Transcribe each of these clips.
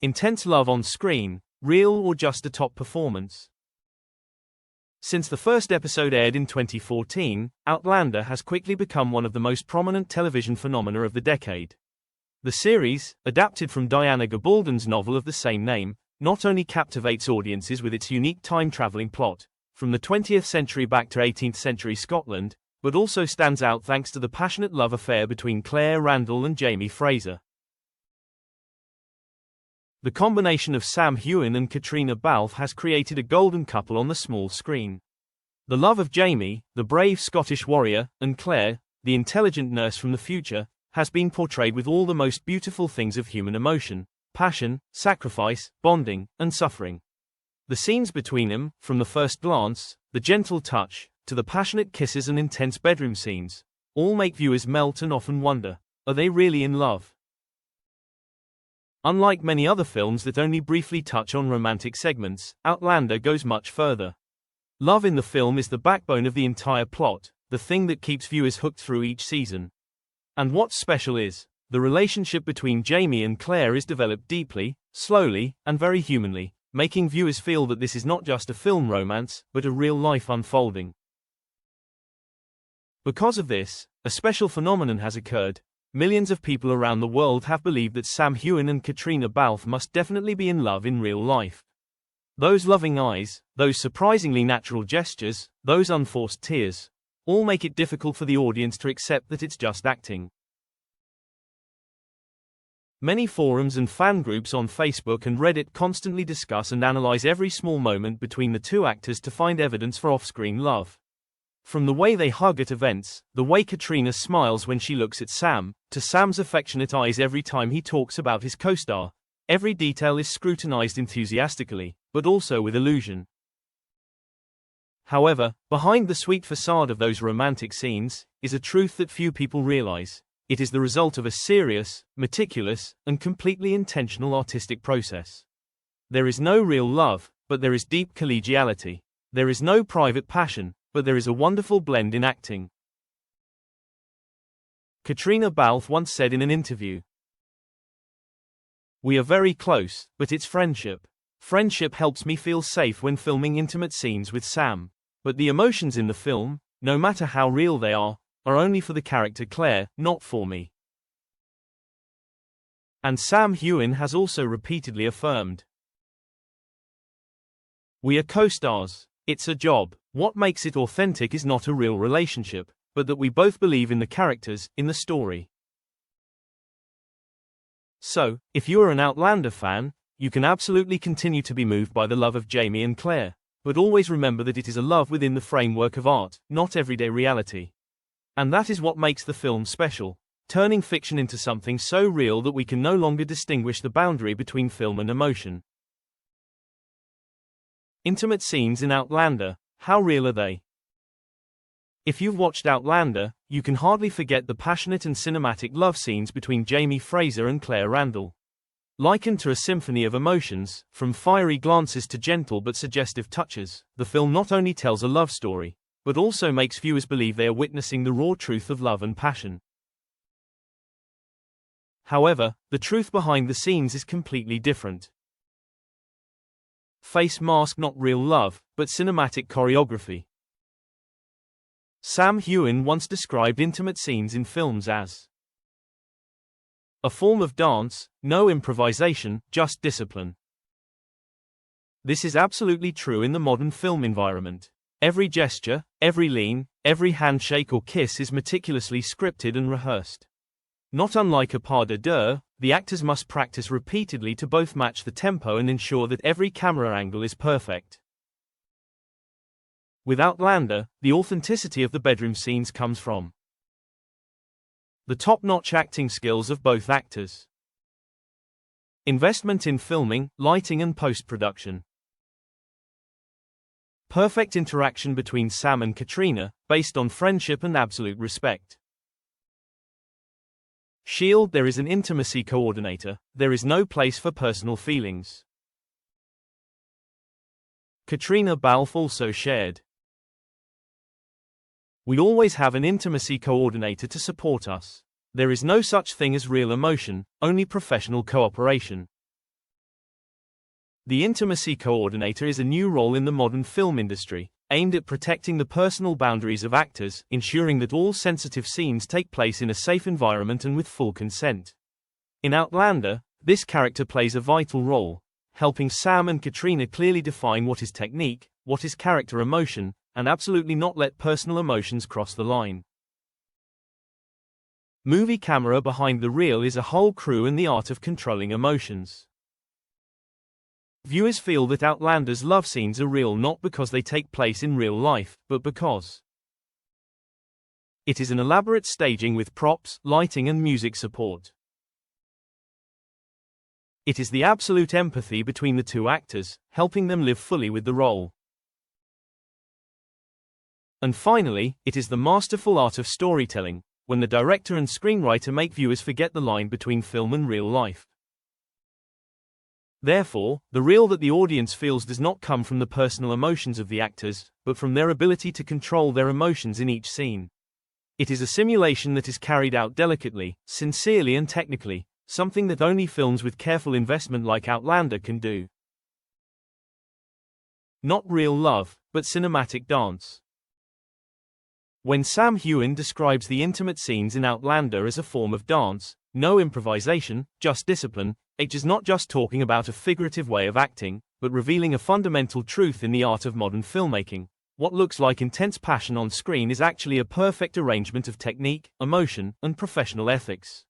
Intense love on screen, real or just a top performance? Since the first episode aired in 2014, Outlander has quickly become one of the most prominent television phenomena of the decade. The series, adapted from Diana Gabaldon's novel of the same name, not only captivates audiences with its unique time-traveling plot, from the 20th century back to 18th century Scotland, but also stands out thanks to the passionate love affair between Claire Randall and Jamie Fraser. The combination of Sam Heughan and Caitriona Balfe has created a golden couple on the small screen. The love of Jamie, the brave Scottish warrior, and Claire, the intelligent nurse from the future, has been portrayed with all the most beautiful things of human emotion: passion, sacrifice, bonding, and suffering. The scenes between them, from the first glance, the gentle touch, to the passionate kisses and intense bedroom scenes, all make viewers melt and often wonder, are they really in love? Unlike many other films that only briefly touch on romantic segments, Outlander goes much further. Love in the film is the backbone of the entire plot, the thing that keeps viewers hooked through each season. And what's special is, the relationship between Jamie and Claire is developed deeply, slowly, and very humanly, making viewers feel that this is not just a film romance, but a real-life unfolding. Because of this, a special phenomenon has occurred. Millions of people around the world have believed that Sam Heughan and Caitriona Balfe must definitely be in love in real life. Those loving eyes, those surprisingly natural gestures, those unforced tears, all make it difficult for the audience to accept that it's just acting. Many forums and fan groups on Facebook and Reddit constantly discuss and analyze every small moment between the two actors to find evidence for off-screen love. From the way they hug at events, the way Caitriona smiles when she looks at Sam, to Sam's affectionate eyes every time he talks about his co-star, every detail is scrutinized enthusiastically, but also with illusion. However, behind the sweet facade of those romantic scenes, is a truth that few people realize. It is the result of a serious, meticulous, and completely intentional artistic process. There is no real love, but there is deep collegiality. There is no private passion, but there is a wonderful blend in acting. Caitriona Balfe once said in an interview, "We are very close, but it's friendship. Friendship helps me feel safe when filming intimate scenes with Sam. But the emotions in the film, no matter how real they are only for the character Claire, not for me." And Sam Heughan has also repeatedly affirmed, "We are co-stars. It's a job. What makes it authentic is not a real relationship, but that we both believe in the characters, in the story." So, if you are an Outlander fan, you can absolutely continue to be moved by the love of Jamie and Claire, but always remember that it is a love within the framework of art, not everyday reality. And that is what makes the film special, turning fiction into something so real that we can no longer distinguish the boundary between film and emotion. Intimate scenes in Outlander, how real are they? If you've watched Outlander, you can hardly forget the passionate and cinematic love scenes between Jamie Fraser and Claire Randall. Likened to a symphony of emotions, from fiery glances to gentle but suggestive touches, the film not only tells a love story, but also makes viewers believe they are witnessing the raw truth of love and passion. However, the truth behind the scenes is completely different. Face mask not real love, but cinematic choreography. Sam Heughan once described intimate scenes in films as a form of dance, no improvisation, just discipline. This is absolutely true in the modern film environment. Every gesture, every lean, every handshake or kiss is meticulously scripted and rehearsed. Not unlike a pas de deux, the actors must practice repeatedly to both match the tempo and ensure that every camera angle is perfect. With Outlander, the authenticity of the bedroom scenes comes from the top-notch acting skills of both actors, investment in filming, lighting and post-production, perfect interaction between Sam and Caitriona, based on friendship and absolute respect. Shield, there is an intimacy coordinator, there is no place for personal feelings. Caitriona Balfe also shared, "We always have an intimacy coordinator to support us. There is no such thing as real emotion, only professional cooperation." The intimacy coordinator is a new role in the modern film industry, aimed at protecting the personal boundaries of actors, ensuring that all sensitive scenes take place in a safe environment and with full consent. In Outlander, this character plays a vital role, helping Sam and Caitriona clearly define what is technique, what is character emotion, and absolutely not let personal emotions cross the line. Movie camera behind the reel is a whole crew and the art of controlling emotions. Viewers feel that Outlander's love scenes are real not because they take place in real life, but because it is an elaborate staging with props, lighting and music support. It is the absolute empathy between the two actors, helping them live fully with the role. And finally, it is the masterful art of storytelling, when the director and screenwriter make viewers forget the line between film and real life. Therefore, the reel that the audience feels does not come from the personal emotions of the actors, but from their ability to control their emotions in each scene. It is a simulation that is carried out delicately, sincerely and technically, something that only films with careful investment like Outlander can do. Not real love, but cinematic dance. When Sam Heughan describes the intimate scenes in Outlander as a form of dance, no improvisation, just discipline, it is not just talking about a figurative way of acting, but revealing a fundamental truth in the art of modern filmmaking. What looks like intense passion on screen is actually a perfect arrangement of technique, emotion, and professional ethics.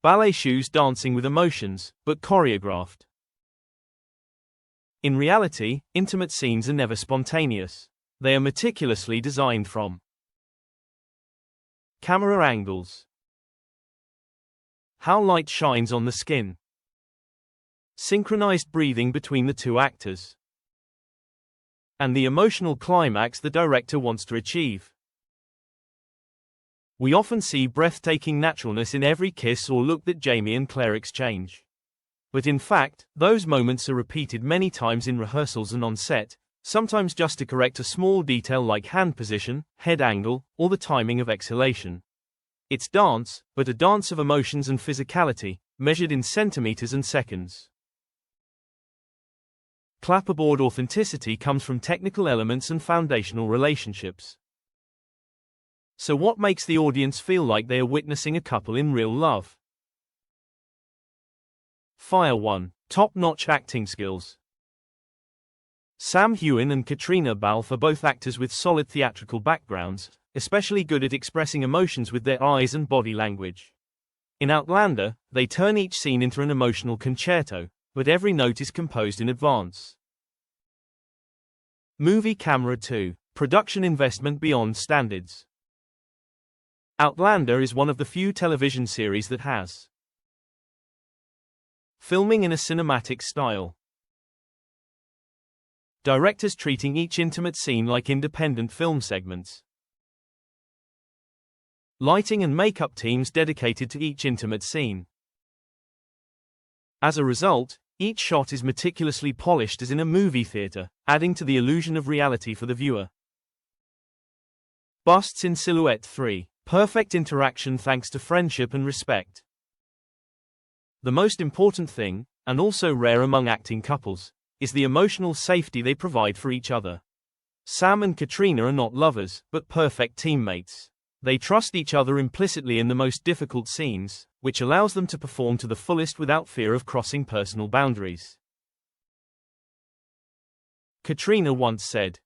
Ballet shoes dancing with emotions, but choreographed. In reality, intimate scenes are never spontaneous. They are meticulously designed from camera angles, how light shines on the skin, synchronized breathing between the two actors, and the emotional climax the director wants to achieve. We often see breathtaking naturalness in every kiss or look that Jamie and Claire exchange. But in fact, those moments are repeated many times in rehearsals and on set, sometimes just to correct a small detail like hand position, head angle, or the timing of exhalation. It's dance, but a dance of emotions and physicality, measured in centimeters and seconds. Clapperboard authenticity comes from technical elements and foundational relationships. So what makes the audience feel like they are witnessing a couple in real love? Fire 1. Top-notch acting skills. Sam Heughan and Caitriona Balfe are both actors with solid theatrical backgrounds, especially good at expressing emotions with their eyes and body language. In Outlander, they turn each scene into an emotional concerto, but every note is composed in advance. Movie camera 2. Production investment beyond standards. Outlander is one of the few television series that has filming in a cinematic style. Directors treating each intimate scene like independent film segments. Lighting and makeup teams dedicated to each intimate scene. As a result, each shot is meticulously polished as in a movie theater, adding to the illusion of reality for the viewer. Busts in silhouette 3. Perfect interaction thanks to friendship and respect. The most important thing, and also rare among acting couples, is the emotional safety they provide for each other. Sam and Caitriona are not lovers, but perfect teammates. They trust each other implicitly in the most difficult scenes, which allows them to perform to the fullest without fear of crossing personal boundaries. Caitriona once said,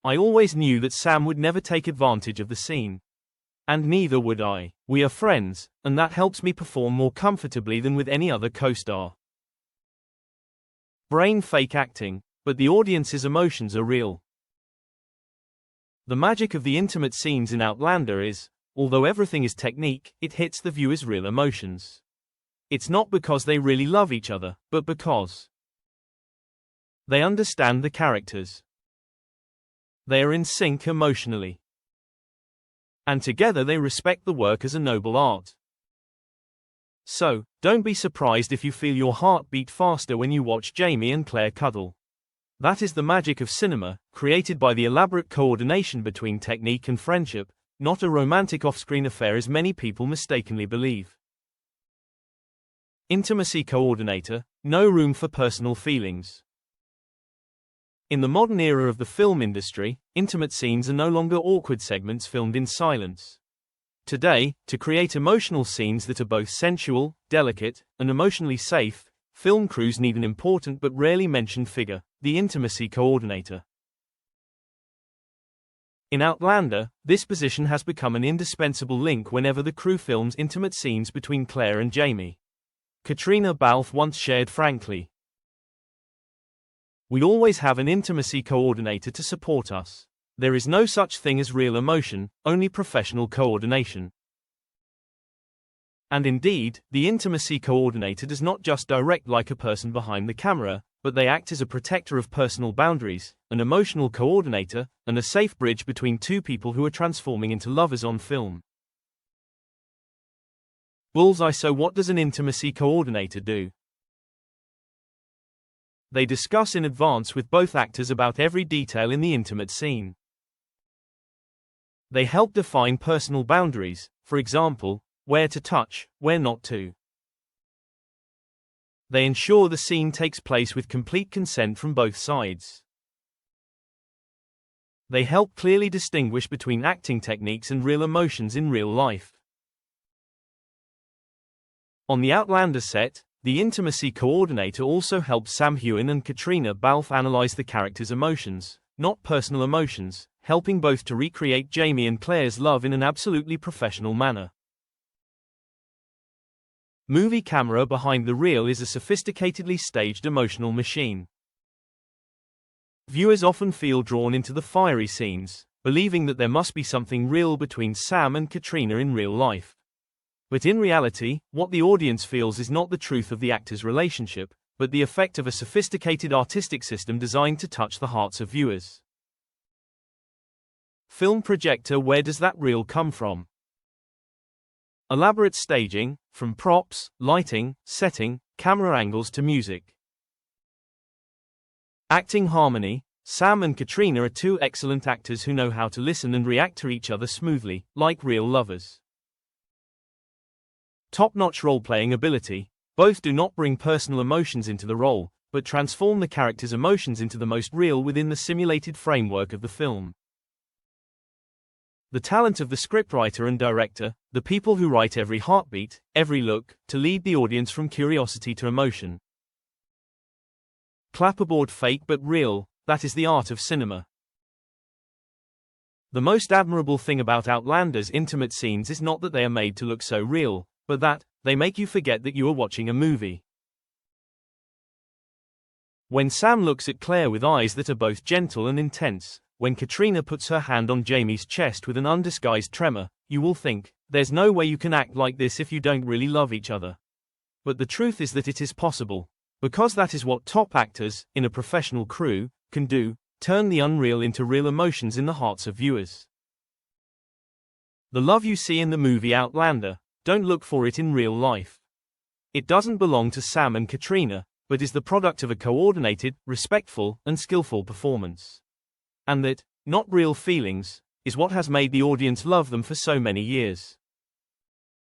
"I always knew that Sam would never take advantage of the scene. And neither would I. We are friends, and that helps me perform more comfortably than with any other co-star." Brain fake acting, but the audience's emotions are real. The magic of the intimate scenes in Outlander is, although everything is technique, it hits the viewer's real emotions. It's not because they really love each other, but because they understand the characters. They are in sync emotionally. And together they respect the work as a noble art. So, don't be surprised if you feel your heart beat faster when you watch Jamie and Claire cuddle. That is the magic of cinema, created by the elaborate coordination between technique and friendship, not a romantic off-screen affair as many people mistakenly believe. Intimacy coordinator, no room for personal feelings. In the modern era of the film industry, intimate scenes are no longer awkward segments filmed in silence. Today, to create emotional scenes that are both sensual, delicate, and emotionally safe, film crews need an important but rarely mentioned figure, the intimacy coordinator. In Outlander, this position has become an indispensable link whenever the crew films intimate scenes between Claire and Jamie. Caitriona Balfe once shared frankly, "We always have an intimacy coordinator to support us. There is no such thing as real emotion, only professional coordination." And indeed, the intimacy coordinator does not just direct like a person behind the camera, but they act as a protector of personal boundaries, an emotional coordinator, and a safe bridge between two people who are transforming into lovers on film. Bullseye. So what does an intimacy coordinator do? They discuss in advance with both actors about every detail in the intimate scene. They help define personal boundaries, for example, where to touch, where not to. They ensure the scene takes place with complete consent from both sides. They help clearly distinguish between acting techniques and real emotions in real life. On the Outlander set, the intimacy coordinator also helps Sam Heughan and Caitriona Balfe analyze the characters' emotions, not personal emotions, helping both to recreate Jamie and Claire's love in an absolutely professional manner. Movie camera behind the reel is a sophisticatedly staged emotional machine. Viewers often feel drawn into the fiery scenes, believing that there must be something real between Sam and Caitriona in real life. But in reality, what the audience feels is not the truth of the actors' relationship, but the effect of a sophisticated artistic system designed to touch the hearts of viewers. Film projector. Where does that reel come from? Elaborate staging, from props, lighting, setting, camera angles to music. Acting harmony. Sam and Caitriona are two excellent actors who know how to listen and react to each other smoothly, like real lovers. Top-notch role-playing ability. Both do not bring personal emotions into the role, but transform the character's emotions into the most real within the simulated framework of the film. The talent of the scriptwriter and director, the people who write every heartbeat, every look, to lead the audience from curiosity to emotion. Clapperboard. Fake but real, that is the art of cinema. The most admirable thing about Outlander's intimate scenes is not that they are made to look so real, but that they make you forget that you are watching a movie. When Sam looks at Claire with eyes that are both gentle and intense, when Caitriona puts her hand on Jamie's chest with an undisguised tremor, you will think, there's no way you can act like this if you don't really love each other. But the truth is that it is possible. Because that is what top actors, in a professional crew, can do, turn the unreal into real emotions in the hearts of viewers. The love you see in the movie Outlander, don't look for it in real life. It doesn't belong to Sam and Caitriona, but is the product of a coordinated, respectful, and skillful performance. And that, not real feelings, is what has made the audience love them for so many years.